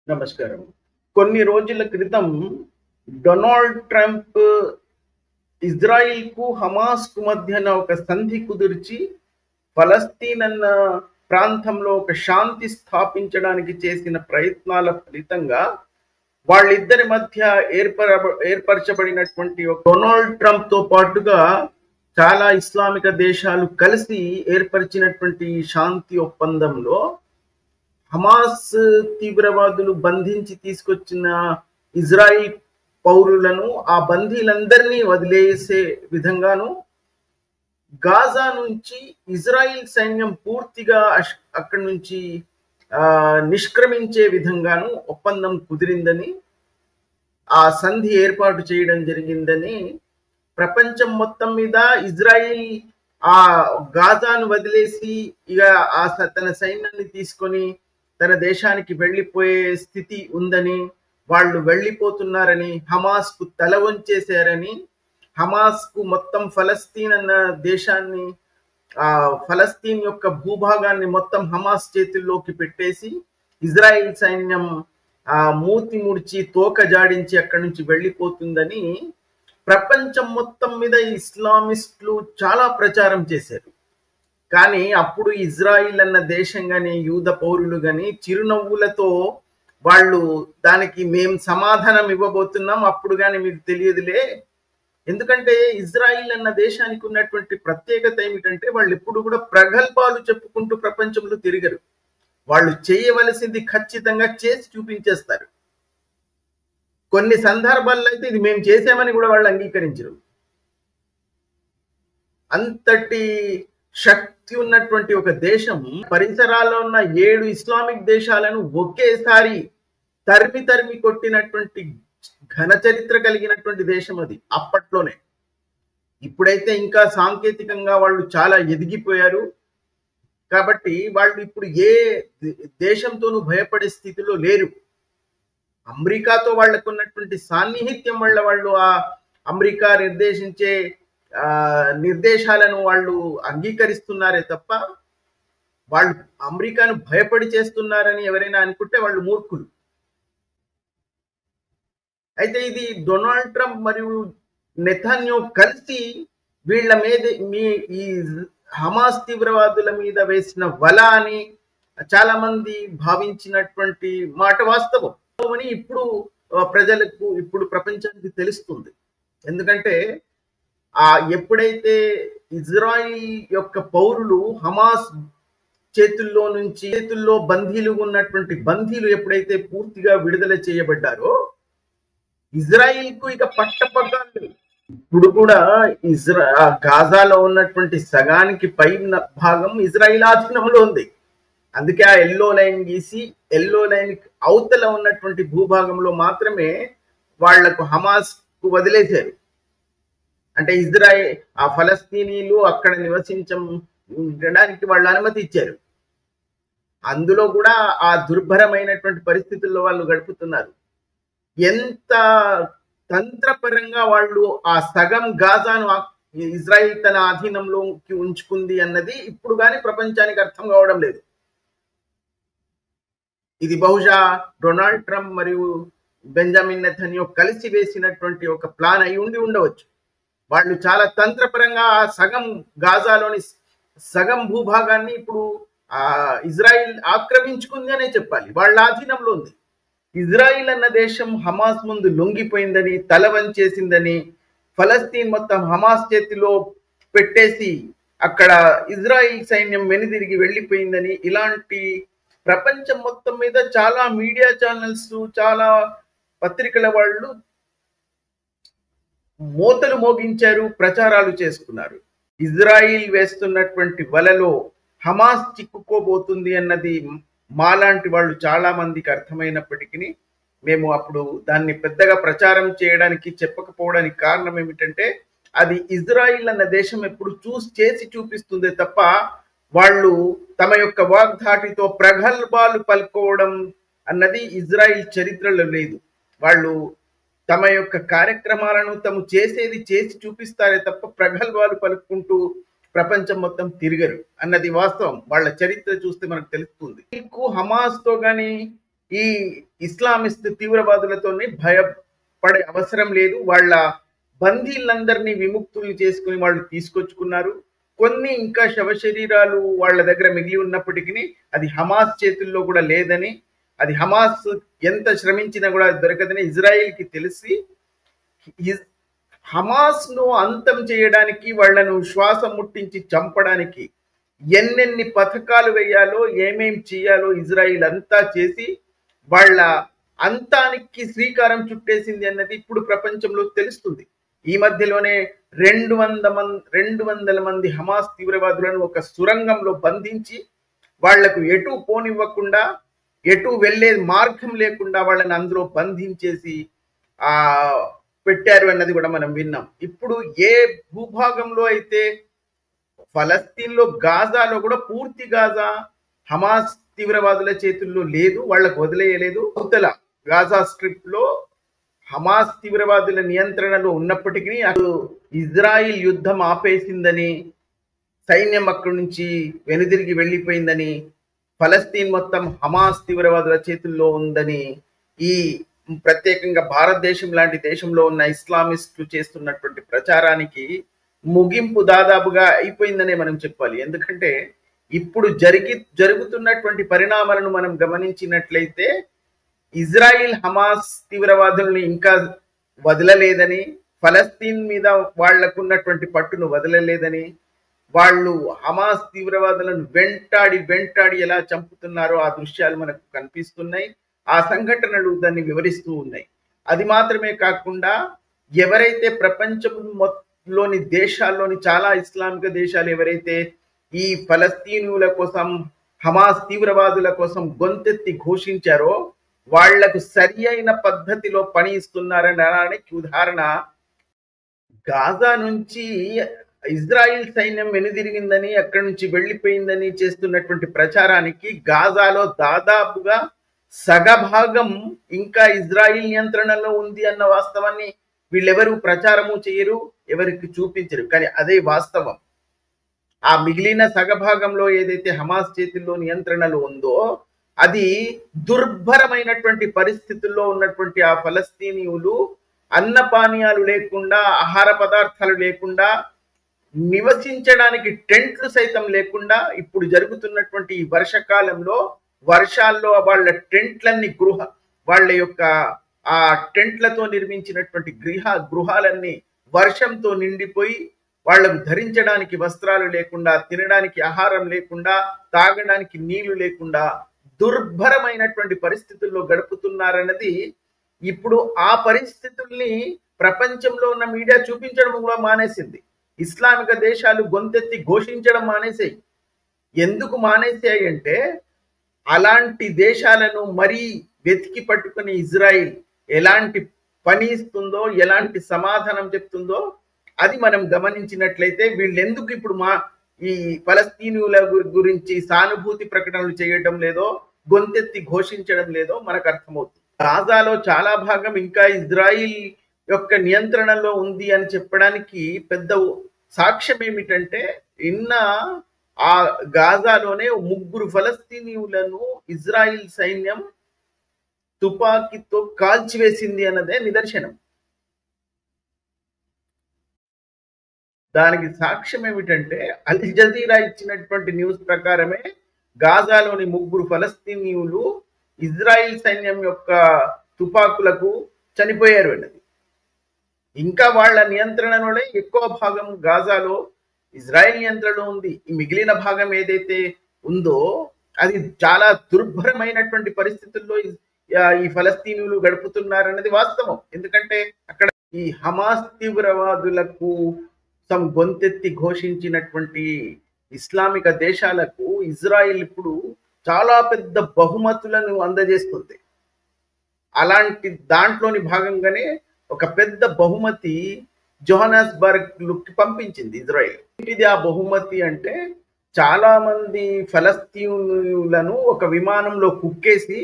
నమస్కారం. కొన్ని రోజుల క్రితం డొనాల్డ్ ట్రంప్ ఇజ్రాయిల్‌కు, హమాస్‌కు మధ్యన ఒక సంధి కుదిర్చి ఫలస్తీన్ అన్న ప్రాంతంలో ఒక శాంతి స్థాపించడానికి చేసిన ప్రయత్నాల ఫలితంగా వాళ్ళిద్దరి మధ్య ఏర్పరచబడినటువంటి ఒక డొనాల్డ్ ట్రంప్‌తో పాటుగా చాలా ఇస్లామిక దేశాలు కలిసి ఏర్పరిచినటువంటి ఈ శాంతి ఒప్పందంలో హమాస్ తీవ్రవాదులు బంధించి తీసుకొచ్చిన ఇజ్రాయిల్ పౌరులను, ఆ బందీలందరినీ వదిలేసే విధంగాను, గాజా నుంచి ఇజ్రాయిల్ సైన్యం పూర్తిగా అక్కడి నుంచి నిష్క్రమించే విధంగాను ఒప్పందం కుదిరిందని, ఆ సంధి ఏర్పాటు చేయడం జరిగిందని ప్రపంచం మొత్తం మీద ఇజ్రాయిల్ ఆ గాజాను వదిలేసి ఇక తన సైన్యాన్ని తీసుకొని తన దేశానికి వెళ్ళిపోయే స్థితి ఉందని, వాళ్ళు వెళ్ళిపోతున్నారని, హమాస్కు తల వంచేశారని, హమాస్కు మొత్తం ఫలస్తీన్ అన్న దేశాన్ని, ఫలస్తీన్ యొక్క భూభాగాన్ని మొత్తం హమాస్ చేతుల్లోకి పెట్టేసి ఇజ్రాయిల్ సైన్యం మూతి ముడిచి తోక జాడించి అక్కడి నుంచి వెళ్ళిపోతుందని ప్రపంచం మొత్తం మీద ఇస్లామిస్టులు చాలా ప్రచారం చేశారు. కానీ అప్పుడు ఇజ్రాయిల్ అన్న దేశం గాని, యూద పౌరులు గాని చిరునవ్వులతో వాళ్ళు దానికి మేము సమాధానం ఇవ్వబోతున్నాం, అప్పుడు గాని మీకు తెలియదులే. ఎందుకంటే ఇజ్రాయిల్ అన్న దేశానికి ఉన్నటువంటి ప్రత్యేకత ఏమిటంటే వాళ్ళు ఎప్పుడు కూడా ప్రగల్భాలు చెప్పుకుంటూ ప్రపంచంలో తిరగరు. వాళ్ళు చేయవలసింది ఖచ్చితంగా చేసి చూపించేస్తారు. కొన్ని సందర్భాల్లో అయితే ఇది మేము చేసామని కూడా వాళ్ళు అంగీకరించరు. అంతటి శక్తి ఉన్నటువంటి ఒక దేశం పరిసరాల్లో ఉన్న 7 ఇస్లామిక్ దేశాలను ఒకేసారి తరిమి తరిమి కొట్టినటువంటి ఘన చరిత్ర కలిగినటువంటి దేశం అది అప్పట్లోనే. ఇప్పుడైతే ఇంకా సాంకేతికంగా వాళ్ళు చాలా ఎదిగిపోయారు కాబట్టి వాళ్ళు ఇప్పుడు ఏ దేశంతోనూ భయపడే స్థితిలో లేరు. అమెరికాతో వాళ్ళకు ఉన్నటువంటి సాన్నిహిత్యం వల్ల వాళ్ళు ఆ అమెరికా నిర్దేశించే నిర్దేశాలను వాళ్ళు అంగీకరిస్తున్నారే తప్ప వాళ్ళు అమెరికాను భయపడి చేస్తున్నారని ఎవరైనా అనుకుంటే వాళ్ళు మూర్ఖులు. అయితే ఇది డొనాల్డ్ ట్రంప్ మరియు నెతన్యాహు కలిసి వీళ్ళ మీద ఈ హమాస్ తీవ్రవాదుల మీద వేసిన వల అని చాలా మంది భావించినటువంటి మాట వాస్తవం అని ఇప్పుడు ప్రజలకు, ఇప్పుడు ప్రపంచానికి తెలుస్తుంది. ఎందుకంటే ఎప్పుడైతే ఇజ్రాయిల్ యొక్క పౌరులు హమాస్ చేతుల్లో బందీలు ఉన్నటువంటి బందీలు ఎప్పుడైతే పూర్తిగా విడుదల చేయబడ్డారో ఇజ్రాయిల్కు ఇక పట్టపగ్గాలు. ఇప్పుడు కూడా గాజాలో ఉన్నటువంటి సగానికి పైన భాగం ఇజ్రాయిల్ ఆధీనంలో ఉంది. అందుకే ఆ ఎల్లో లైన్ గీసి ఎల్లో లైన్ అవతల ఉన్నటువంటి భూభాగంలో మాత్రమే వాళ్లకు హమాస్ కు వదిలేశారు. అంటే ఆ ఫలస్తీనీలు అక్కడ నివసించడానికి వాళ్ళు అనుమతి ఇచ్చారు. అందులో కూడా ఆ దుర్భరమైనటువంటి పరిస్థితుల్లో వాళ్ళు గడుపుతున్నారు. ఎంత తంత్రపరంగా వాళ్ళు ఆ సగం గాజాను ఇజ్రాయిల్ తన ఆధీనంలోకి ఉంచుకుంది అన్నది ఇప్పుడు కానీ ప్రపంచానికి అర్థం కావడం లేదు. ఇది బహుశా డొనాల్డ్ ట్రంప్ మరియు బెంజమిన్ నెతన్యాహు కలిసి వేసినటువంటి ఒక ప్లాన్ అయి ఉండవచ్చు. వాళ్ళు చాలా తంత్రపరంగా సగం గాజాలోని సగం భూభాగాన్ని ఇప్పుడు ఇజ్రాయిల్ ఆక్రమించుకుంది అనే చెప్పాలి. వాళ్ళ ఆధీనంలో ఉంది. ఇజ్రాయిల్ అన్న దేశం హమాస్ ముందు లొంగిపోయిందని, తల వంచేసిందని, ఫలస్తీన్ మొత్తం హమాస్ చేతిలో పెట్టేసి అక్కడ ఇజ్రాయిల్ సైన్యం వెనుదిరిగి వెళ్ళిపోయిందని, ఇలాంటి ప్రపంచం మొత్తం మీద చాలా మీడియా ఛానల్స్, చాలా పత్రికల వాళ్ళు మోతలు మోగించారు, ప్రచారాలు చేసుకున్నారు. ఇజ్రాయిల్ వేస్తున్నటువంటి వలలో హమాస్ చిక్కుకోబోతుంది అన్నది మాలాంటి వాళ్ళు చాలా మందికి అర్థమైనప్పటికీ మేము అప్పుడు దాన్ని పెద్దగా ప్రచారం చేయడానికి చెప్పకపోవడానికి కారణం ఏమిటంటే అది ఇజ్రాయిల్ అన్న దేశం ఎప్పుడు చేసి చూపిస్తుందే తప్ప వాళ్ళు తమ యొక్క వాగ్ధాటితో ప్రగల్భాలు పలుకోవడం అన్నది ఇజ్రాయిల్ చరిత్రలో లేదు. వాళ్ళు తమ యొక్క కార్యక్రమాలను తాము చేసేది చేసి చూపిస్తారే తప్ప ప్రగల్భాలు పలుకుంటూ ప్రపంచం మొత్తం తిరగరు అన్నది వాస్తవం. వాళ్ళ చరిత్ర చూస్తే మనకు తెలుస్తుంది. హమాస్ తో గాని ఈ ఇస్లామిస్ట్ తీవ్రవాదులతోని భయపడే అవసరం లేదు. వాళ్ళ బందీలందరినీ విముక్తులు చేసుకుని వాళ్ళు తీసుకొచ్చుకున్నారు. కొన్ని ఇంకా శవశరీరాలు వాళ్ళ దగ్గర మిగిలి ఉన్నప్పటికీ అది హమాస్ చేతుల్లో కూడా లేదని, అది హమాస్ ఎంత శ్రమించినా కూడా దొరకదని ఇజ్రాయిల్కి తెలిసి హమాస్ ను అంతం చేయడానికి, వాళ్లను శ్వాస ముట్టించి చంపడానికి ఎన్నెన్ని పథకాలు వేయాలో, ఏమేం చేయాలో ఇజ్రాయిల్ అంతా చేసి వాళ్ళ అంతానికి శ్రీకారం చుట్టేసింది అన్నది ఇప్పుడు ప్రపంచంలో తెలుస్తుంది. ఈ మధ్యలోనే 200 మంది హమాస్ తీవ్రవాదులను ఒక సురంగంలో బంధించి వాళ్లకు ఎటు పోనివ్వకుండా, ఎటు వెళ్లే మార్గం లేకుండా వాళ్ళని అందులో బంధించేసి పెట్టారు అన్నది కూడా మనం విన్నాం. ఇప్పుడు ఏ భూభాగంలో అయితే ఫలస్తీన్లో, గాజాలో కూడా పూర్తి గాజా హమాస్ తీవ్రవాదుల చేతుల్లో లేదు, వాళ్లకు వదిలేయలేదు. అవతల గాజా స్ట్రిప్ లో హమాస్ తీవ్రవాదుల నియంత్రణలో ఉన్నప్పటికీ అటు ఇజ్రాయిల్ యుద్ధం ఆపేసిందని, సైన్యం అక్కడి నుంచి వెనుదిరిగి వెళ్ళిపోయిందని, ఫలస్తీన్ మొత్తం హమాస్ తీవ్రవాదుల చేతుల్లో ఉందని ఈ ప్రత్యేకంగా భారతదేశం లాంటి దేశంలో ఉన్న ఇస్లామిస్టులు చేస్తున్నటువంటి ప్రచారానికి ముగింపు దాదాపుగా అయిపోయిందనే మనం చెప్పాలి. ఎందుకంటే ఇప్పుడు జరుగుతున్నటువంటి పరిణామాలను మనం గమనించినట్లయితే ఇజ్రాయిల్ హమాస్ తీవ్రవాదులను ఇంకా వదలలేదని, ఫలస్తీన్ మీద వాళ్లకున్నటువంటి పట్టును వదలలేదని, వాళ్ళు హమాస్ తీవ్రవాదులను వెంటాడి ఎలా చంపుతున్నారో ఆ దృశ్యాలు మనకు కనిపిస్తున్నాయి. ఆ సంఘటనలు దాన్ని వివరిస్తూ ఉన్నాయి. అది మాత్రమే కాకుండా ఎవరైతే ప్రపంచంలోని దేశాల్లోని చాలా ఇస్లామిక దేశాలు ఎవరైతే ఈ ఫలస్తీనుల కోసం, హమాస్ తీవ్రవాదుల కోసం గొంతెత్తి ఘోషించారో వాళ్లకు సరి అయిన పద్ధతిలో పని ఇస్తున్నారనడానికి ఉదాహరణ గాజా నుంచి ఇజ్రాయిల్ సైన్యం వెనుదిరిగిందని, అక్కడి నుంచి వెళ్ళిపోయిందని చేస్తున్నటువంటి ప్రచారానికి గాజాలో దాదాపుగా సగభాగం ఇంకా ఇజ్రాయిల్ నియంత్రణలో ఉంది అన్న వాస్తవాన్ని వీళ్ళెవరు ప్రచారము చేయరు, ఎవరికి చూపించరు. కానీ అదే వాస్తవం. ఆ మిగిలిన సగభాగంలో ఏదైతే హమాస్ చేతుల్లో నియంత్రణలో ఉందో అది దుర్భరమైనటువంటి పరిస్థితుల్లో ఉన్నటువంటి ఆ ఫలస్తీనీయులు అన్నపానీయాలు లేకుండా, ఆహార పదార్థాలు లేకుండా, నివసించడానికి టెంట్లు సైతం లేకుండా ఇప్పుడు జరుగుతున్నటువంటి ఈ వర్షకాలంలో వర్షాల్లో వాళ్ళ టెంట్లన్నీ వాళ్ళ యొక్క ఆ టెంట్లతో నిర్మించినటువంటి గృహాలన్నీ వర్షంతో నిండిపోయి వాళ్లకు ధరించడానికి వస్త్రాలు లేకుండా, తినడానికి ఆహారం లేకుండా, తాగడానికి నీళ్లు లేకుండా దుర్భరమైనటువంటి పరిస్థితుల్లో గడుపుతున్నారన్నది ఇప్పుడు ఆ పరిస్థితుల్ని ప్రపంచంలో ఉన్న మీడియా చూపించడం కూడా మానేసింది. ఇస్లామిక దేశాలు గొంతెత్తి ఘోషించడం మానేసాయి. ఎందుకు మానేసాయి అంటే అలాంటి దేశాలను మరీ వెతికి పట్టుకుని ఇజ్రాయిల్ ఎలాంటి పని ఇస్తుందో, ఎలాంటి సమాధానం చెప్తుందో అది మనం గమనించినట్లయితే వీళ్ళెందుకు ఇప్పుడు ఈ ఫలస్తీనుల గురించి సానుభూతి ప్రకటనలు చేయడం లేదో, గొంతెత్తి ఘోషించడం లేదో మనకు అర్థమవుతుంది. గాజాలో చాలా భాగం ఇంకా ఇజ్రాయిల్ యొక్క నియంత్రణలో ఉంది అని చెప్పడానికి పెద్ద సాక్ష్యం ఏమిటంటే ఆ గాజాలోనే 3 ఫలస్తీనీయులను ఇజ్రాయిల్ సైన్యం తుపాకీతో కాల్చివేసింది అన్నదే నిదర్శనం. దానికి సాక్ష్యం ఏమిటంటే అల్ జజీరా ఇచ్చినటువంటి న్యూస్ ప్రకారమే గాజాలోని 3 ఫలస్తీనీయులు ఇజ్రాయిల్ సైన్యం యొక్క తుపాకులకు చనిపోయారు అన్నది. ఇంకా వాళ్ళ నియంత్రణలోనే ఎక్కువ భాగం గాజాలో ఇజ్రాయిల్ నియంత్రణలో ఉంది. ఈ మిగిలిన భాగం ఏదైతే ఉందో అది చాలా దుర్భరమైనటువంటి పరిస్థితుల్లో ఈ ఫలస్తీనులు గడుపుతున్నారన్నది వాస్తవం. ఎందుకంటే అక్కడ ఈ హమాస్ తీవ్రవాదులకు గొంతెత్తి ఘోషించినటువంటి ఇస్లామిక దేశాలకు ఇజ్రాయిల్ ఇప్పుడు చాలా పెద్ద బహుమతులను అందజేస్తుంది. అలాంటి దాంట్లోని భాగంగానే ఒక పెద్ద బహుమతి జోహానస్బర్గ్కి పంపించింది ఇజ్రాయిల్. ఇది ఆ బహుమతి అంటే చాలా మంది ఫలస్తీనులను ఒక విమానంలో కుక్కేసి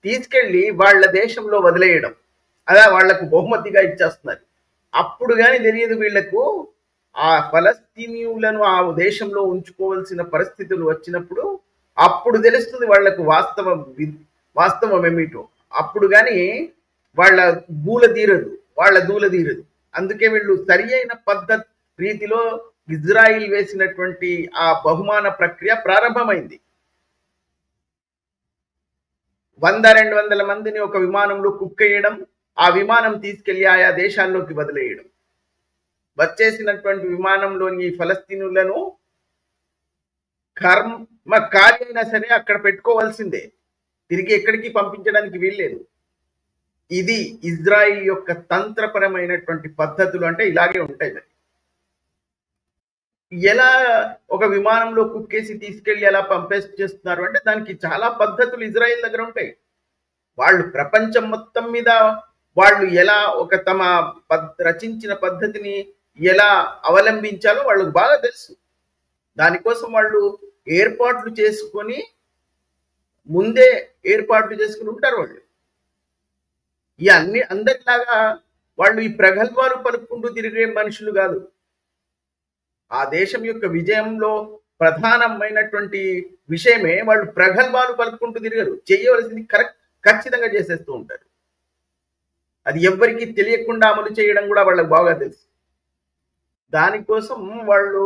తీసుకెళ్లి వాళ్ళ దేశంలో వదిలేయడం, అలా వాళ్లకు బహుమతిగా ఇచ్చేస్తున్నారు. అప్పుడు కానీ తెలియదు వీళ్లకు ఆ ఫలస్తీనీయులను ఆ దేశంలో ఉంచుకోవాల్సిన పరిస్థితులు వచ్చినప్పుడు అప్పుడు తెలుస్తుంది వాళ్లకు వాస్తవ వాస్తవం ఏమిటో. అప్పుడు కానీ వాళ్ళ గూల తీరదు, వాళ్ళ దూల తీరదు. అందుకే వీళ్ళు సరి అయిన పద్ధతి రీతిలో ఇజ్రాయిల్ వేసినటువంటి ఆ బహుమాన ప్రక్రియ ప్రారంభమైంది. 100-200 మందిని ఒక విమానంలో కుక్కేయడం, ఆ విమానం తీసుకెళ్లి ఆయా దేశాల్లోకి వదిలేయడం. వచ్చేసినటువంటి విమానంలోని ఫలస్తీనులను కర్మకారి అయినా సరే అక్కడ పెట్టుకోవాల్సిందే, తిరిగి ఎక్కడికి పంపించడానికి వీల్లేదు. ఇది ఇజ్రాయిల్ యొక్క తంత్రపరమైనటువంటి పద్ధతులు. అంటే ఇలాగే ఉంటాయి. మరి ఎలా ఒక విమానంలో కుక్కేసి తీసుకెళ్లి ఎలా చేస్తున్నారు అంటే దానికి చాలా పద్ధతులు ఇజ్రాయిల్ దగ్గర ఉంటాయి. వాళ్ళు ప్రపంచం మొత్తం మీద వాళ్ళు ఎలా ఒక తమ రచించిన పద్ధతిని ఎలా అవలంబించాలో వాళ్ళకు బాగా తెలుసు. దానికోసం వాళ్ళు ఏర్పాట్లు చేసుకొని ముందే ఏర్పాట్లు చేసుకుని ఉంటారు. వాళ్ళు ఈ అందరిలాగా వాళ్ళు ఈ ప్రగల్భాలు పలుకుంటూ తిరిగే మనుషులు కాదు. ఆ దేశం యొక్క విజయంలో ప్రధానమైనటువంటి విషయమే వాళ్ళు ప్రగల్భాలు పలుకుంటూ తిరగరు. చేయవలసింది ఖచ్చితంగా చేసేస్తూ ఉంటారు. అది ఎవ్వరికి తెలియకుండా అమలు చేయడం కూడా వాళ్ళకి బాగా తెలుసు. దానికోసం వాళ్ళు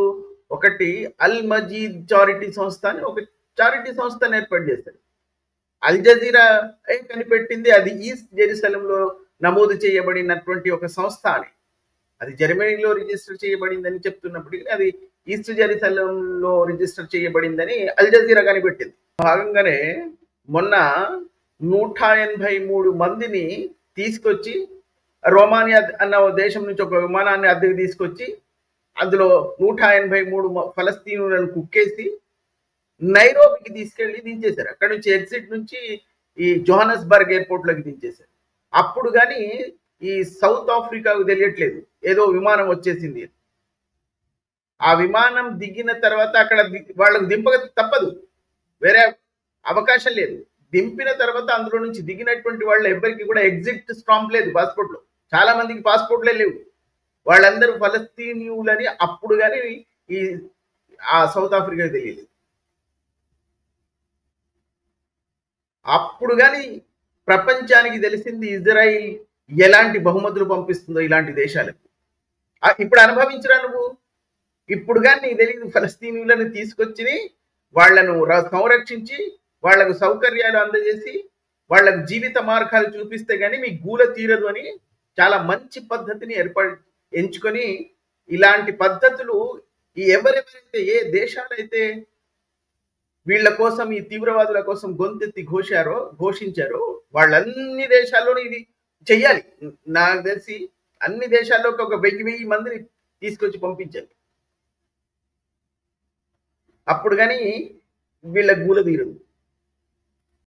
ఒకటి అల్ మజీద్ చారిటీ సంస్థ అని ఒక చారిటీ సంస్థను ఏర్పాటు చేశారు. అల్ జజీరా కనిపెట్టింది అది ఈస్ట్ జెరూసలంలో నమోదు చేయబడినటువంటి ఒక సంస్థ అని. అది జర్మనీలో రిజిస్టర్ చేయబడిందని చెప్తున్నప్పటికీ అది ఈస్ట్ జెరూసలంలో రిజిస్టర్ చేయబడిందని అల్ జజీరా కనిపెట్టింది. భాగంగానే మొన్న 183 మందిని తీసుకొచ్చి రోమానియా అన్న దేశం నుంచి ఒక విమానాన్ని అద్దెకు తీసుకొచ్చి అందులో 183 ఫలస్తీనులను కుక్కేసి నైరోబికి తీసుకెళ్లి దించేశారు. అక్కడ నుంచి ఎగ్జిట్ నుంచి ఈ జోహానస్బర్గ్ ఎయిర్పోర్ట్ లోకి దించేశారు. అప్పుడు కానీ ఈ సౌత్ ఆఫ్రికాకు తెలియట్లేదు ఏదో విమానం వచ్చేసింది. ఆ విమానం దిగిన తర్వాత అక్కడ వాళ్ళకు దింపక తప్పదు, వేరే అవకాశం లేదు. దింపిన తర్వాత అందులో నుంచి దిగినటువంటి వాళ్ళ ఎవరికి కూడా ఎగ్జిట్ స్టాంప్ లేదు పాస్పోర్ట్ లో. చాలా మందికి పాస్పోర్ట్లే లేవు. వాళ్ళందరూ ఫలస్తీనియులని అప్పుడు కానీ ఈ ఆ సౌత్ ఆఫ్రికాకి తెలియలేదు. అప్పుడు కానీ ప్రపంచానికి తెలిసింది ఇజ్రాయిల్ ఎలాంటి బహుమతులు పంపిస్తుందో ఇలాంటి దేశాలకు. ఇప్పుడు అనుభవించరా నువ్వు? ఇప్పుడు కానీ నీకు తెలియదు ఫలస్తీనీయులను తీసుకొచ్చి వాళ్లను సంరక్షించి వాళ్లకు సౌకర్యాలు అందజేసి వాళ్లకు జీవిత మార్గాలు చూపిస్తే గానీ మీ గూల తీరదు అని చాలా మంచి పద్ధతిని ఎంచుకొని ఇలాంటి పద్ధతులు ఎవరెవరైతే ఏ దేశాలైతే వీళ్ళ కోసం ఈ తీవ్రవాదుల కోసం గొంతెత్తి ఘోషించారో వాళ్ళన్ని దేశాల్లోనూ ఇది చెయ్యాలి. నాకు తెలిసి అన్ని దేశాల్లోకి ఒక 1000 మందిని తీసుకొచ్చి పంపించాలి. అప్పుడు కానీ వీళ్ళ గూల తీరదు.